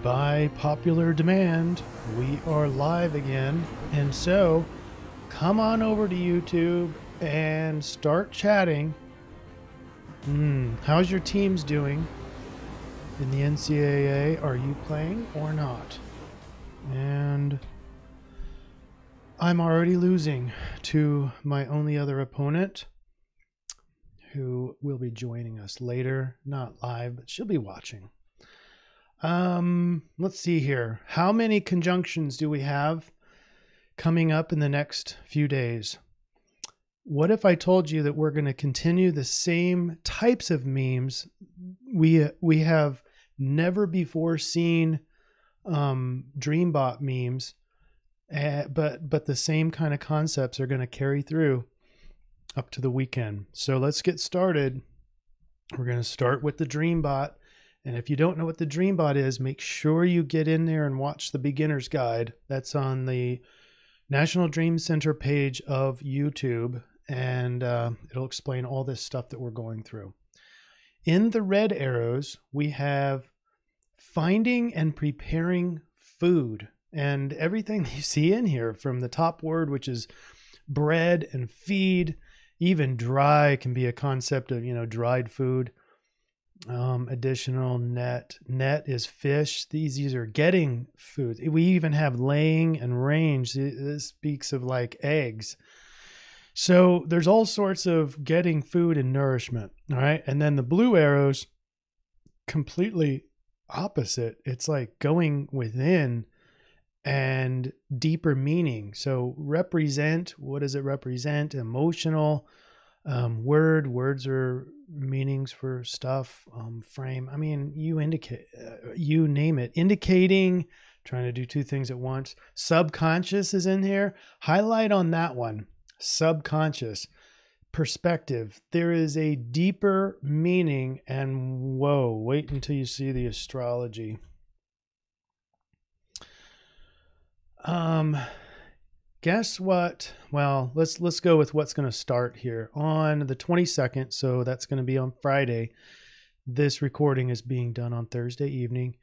By popular demand, we are live again. And so come on over to YouTube and start chatting. How's your teams doing in the NCAA? Are you playing or not? And I'm already losing to my only other opponent, who will be joining us later, not live, but she'll be watching. Let's see here. How many conjunctions do we have coming up in the next few days? What if I told you that we're going to continue the same types of memes we have never before seen, Dreambot memes, but the same kind of concepts are going to carry through up to the weekend. So let's get started. We're going to start with the Dreambot. And if you don't know what the Dreambot is, make sure you get in there and watch the beginner's guide. That's on the National Dream Center page of YouTube. And it'll explain all this stuff that we're going through. In the red arrows, we have finding and preparing food. And everything you see in here, from the top word, which is bread and feed, even dry can be a concept of, dried food. Additional net is fish. These are getting food. We even have laying and range. This speaks of like eggs. So there's all sorts of getting food and nourishment. All right. And then the blue arrows, completely opposite. It's like going within and deeper meaning. So represent, what does it represent? Emotional. Words are meanings for stuff. Frame, I mean, you indicate, you name it. Indicating, trying to do two things at once. Subconscious is in here. Highlight on that one. Subconscious. Perspective. There is a deeper meaning, and whoa, wait until you see the astrology. Guess what? Well, let's go with what's going to start here on the 22nd. So that's going to be on Friday. This recording is being done on Thursday evening.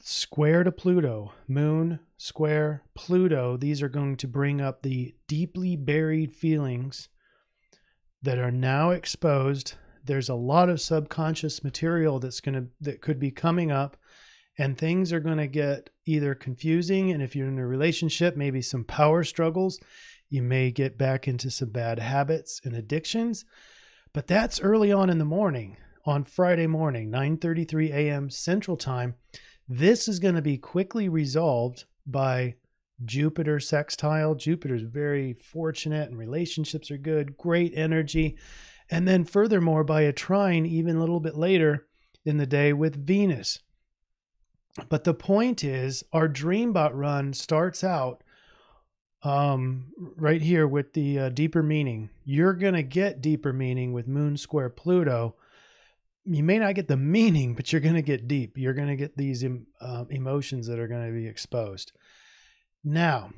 Square to Pluto, Moon, square, Pluto. These are going to bring up the deeply buried feelings that are now exposed. There's a lot of subconscious material that could be coming up. And things are going to get either confusing, and if you're in a relationship, maybe some power struggles. You may get back into some bad habits and addictions. But that's early on in the morning, on Friday morning, 9:33 a.m. Central Time. This is going to be quickly resolved by Jupiter sextile. Jupiter's very fortunate and relationships are good, great energy. And then furthermore, by a trine even a little bit later in the day with Venus. But the point is, our Dreambot run starts out right here with the deeper meaning. You're going to get deeper meaning with Moon square Pluto. You may not get the meaning, but you're going to get deep. You're going to get these emotions that are going to be exposed. Now,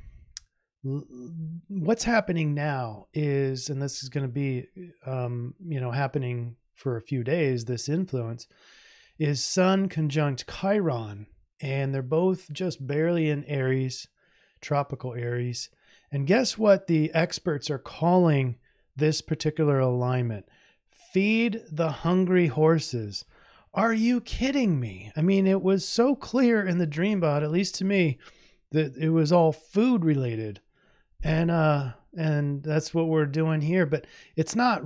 what's happening now is, and this is going to be, happening for a few days, this influence, is Sun conjunct Chiron, and they're both just barely in Aries, tropical Aries. And guess what the experts are calling this particular alignment? Feed the hungry horses. Are you kidding me? I mean, it was so clear in the Dreambot, at least to me, that it was all food related. And that's what we're doing here, but it's not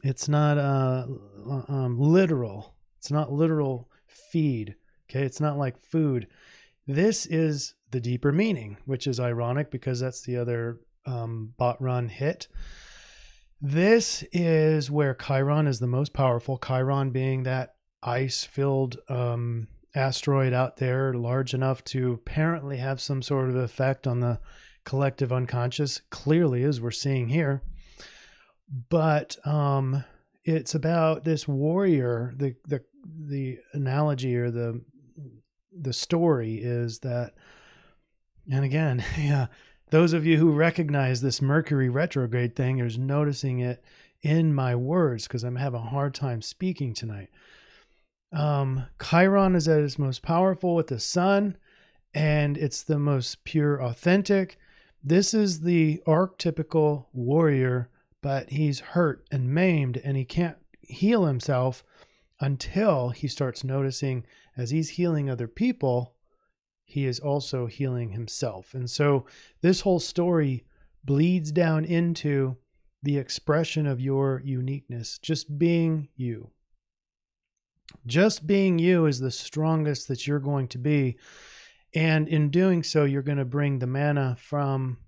literal. It's not literal feed. Okay. It's not like food. This is the deeper meaning, which is ironic because that's the other bot run hit. This is where Chiron is the most powerful. Chiron being that ice-filled asteroid out there, large enough to apparently have some sort of effect on the collective unconscious, clearly, as we're seeing here. But it's about this warrior. The analogy or the story is that, and again, yeah, those of you who recognize this Mercury retrograde thing is noticing it in my words because I'm having a hard time speaking tonight. Chiron is at its most powerful with the sun, and it's the most pure, authentic. This is the archetypical warrior, but he's hurt and maimed, and he can't heal himself until he starts noticing as he's healing other people, he is also healing himself. And so this whole story bleeds down into the expression of your uniqueness, just being you. Just being you is the strongest that you're going to be. And in doing so, you're going to bring the mana from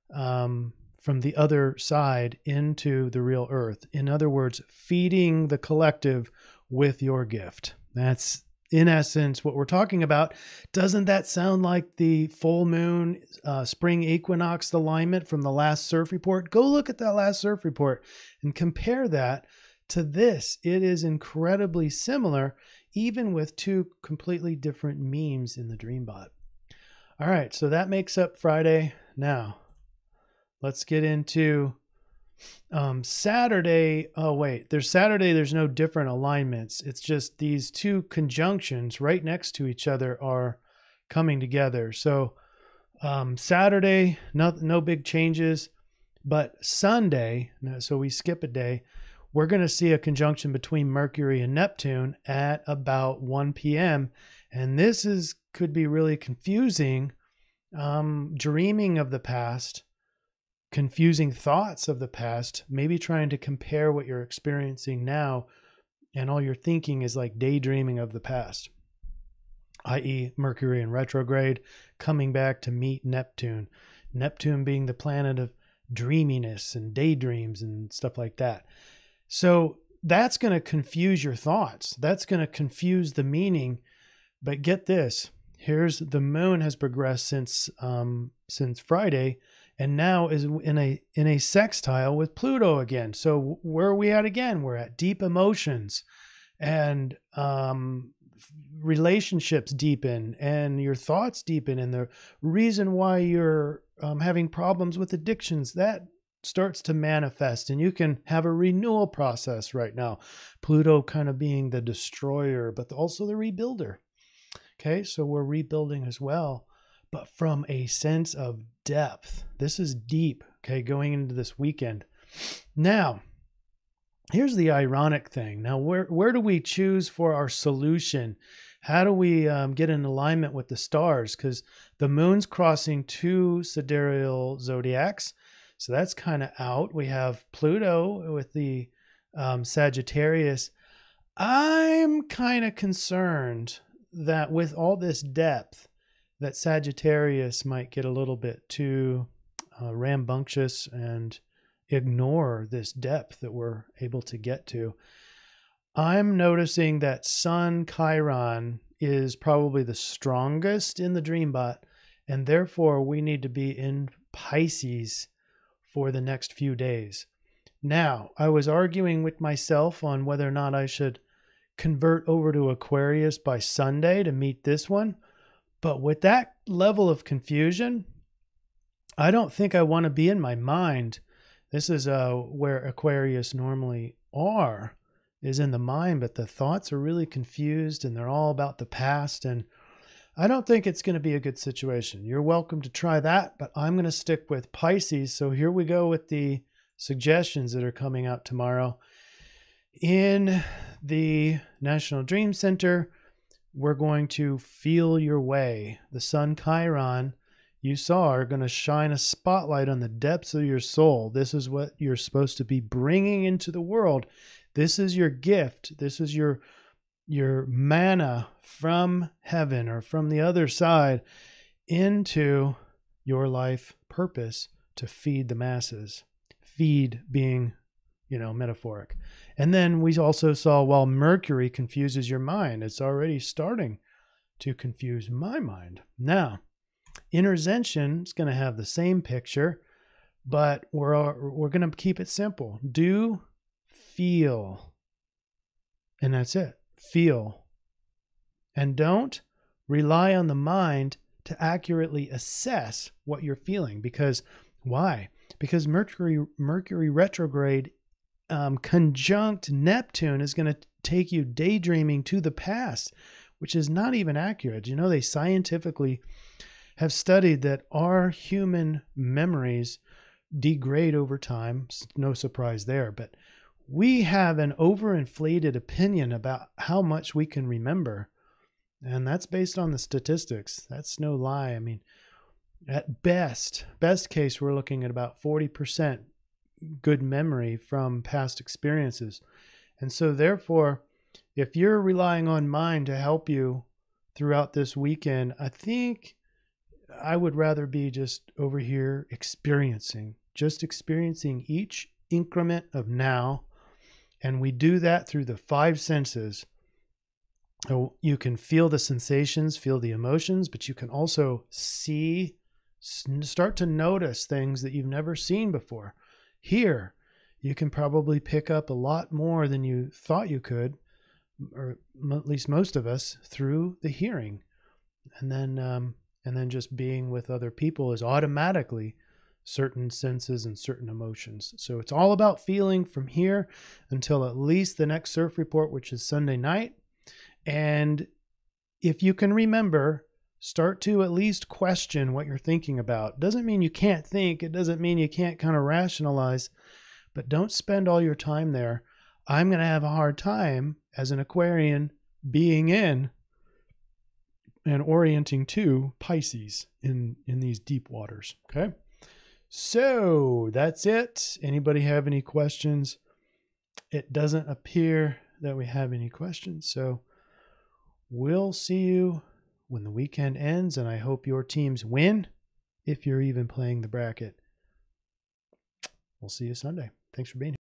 the other side into the real earth. In other words, feeding the collective with your gift. That's in essence what we're talking about. Doesn't that sound like the full moon spring equinox alignment from the last CIRF report? Go look at that last CIRF report and compare that to this. It is incredibly similar, even with two completely different memes in the Dreambot. All right, so that makes up Friday. Now, let's get into Saturday. Oh, wait, there's Saturday. There's no different alignments. It's just these two conjunctions right next to each other are coming together. So Saturday, no big changes, but Sunday, so we skip a day, we're going to see a conjunction between Mercury and Neptune at about 1 p.m. And this could be really confusing. Dreaming of the past, confusing thoughts of the past, maybe trying to compare what you're experiencing now, and all you're thinking is like daydreaming of the past, i.e. Mercury in retrograde, coming back to meet Neptune. Neptune being the planet of dreaminess and daydreams and stuff like that. So that's going to confuse your thoughts. That's going to confuse the meaning. But get this, here's the moon has progressed since Friday, and now is in a sextile with Pluto again. So where are we at again? We're at deep emotions, and relationships deepen, and your thoughts deepen, and the reason why you're having problems with addictions, that starts to manifest, and you can have a renewal process right now. Pluto kind of being the destroyer, but also the rebuilder. Okay, so we're rebuilding as well, but from a sense of depth. This is deep, okay, going into this weekend. Now, here's the ironic thing. Now, where do we choose for our solution? How do we get in alignment with the stars? Because the moon's crossing two sidereal zodiacs, so that's kind of out. We have Pluto with the Sagittarius. I'm kind of concerned that with all this depth, that Sagittarius might get a little bit too rambunctious and ignore this depth that we're able to get to. I'm noticing that Sun Chiron is probably the strongest in the Dreambot, and therefore we need to be in Pisces for the next few days. Now, I was arguing with myself on whether or not I should convert over to Aquarius by Sunday to meet this one. But with that level of confusion, I don't think I want to be in my mind. This is where Aquarius normally are, is in the mind, but the thoughts are really confused and they're all about the past. And I don't think it's going to be a good situation. You're welcome to try that, but I'm going to stick with Pisces. So here we go with the suggestions that are coming out tomorrow. In the National Dream Center, we're going to feel your way. The Sun Chiron you saw are going to shine a spotlight on the depths of your soul. This is what you're supposed to be bringing into the world. This is your gift. This is your manna from heaven or from the other side into your life purpose to feed the masses. Feed being, metaphoric. And then we also saw while Mercury confuses your mind, it's already starting to confuse my mind. Now, Interzension is going to have the same picture, but we're going to keep it simple. Do, feel, and that's it. Feel. And don't rely on the mind to accurately assess what you're feeling. Because why? Because Mercury retrograde conjunct Neptune is going to take you daydreaming to the past, which is not even accurate. You know, they scientifically have studied that our human memories degrade over time. No surprise there, but we have an overinflated opinion about how much we can remember. And that's based on the statistics. That's no lie. I mean, at best case, we're looking at about 40% good memory from past experiences. And so therefore, if you're relying on mine to help you throughout this weekend, I think I would rather be just over here experiencing each increment of now. And we do that through the 5 senses. So you can feel the sensations, feel the emotions, but you can also start to notice things that you've never seen before. Here, you can probably pick up a lot more than you thought you could, or at least most of us, through the hearing. And then just being with other people is automatically certain senses and certain emotions. So it's all about feeling from here until at least the next CIRF report, which is Sunday night. And if you can remember, start to at least question what you're thinking about. Doesn't mean you can't think. It doesn't mean you can't kind of rationalize, but don't spend all your time there. I'm going to have a hard time as an Aquarian being in and orienting to Pisces in these deep waters. Okay. So that's it. Anybody have any questions? It doesn't appear that we have any questions. So we'll see you when the weekend ends, and I hope your teams win if you're even playing the bracket. We'll see you Sunday. Thanks for being here.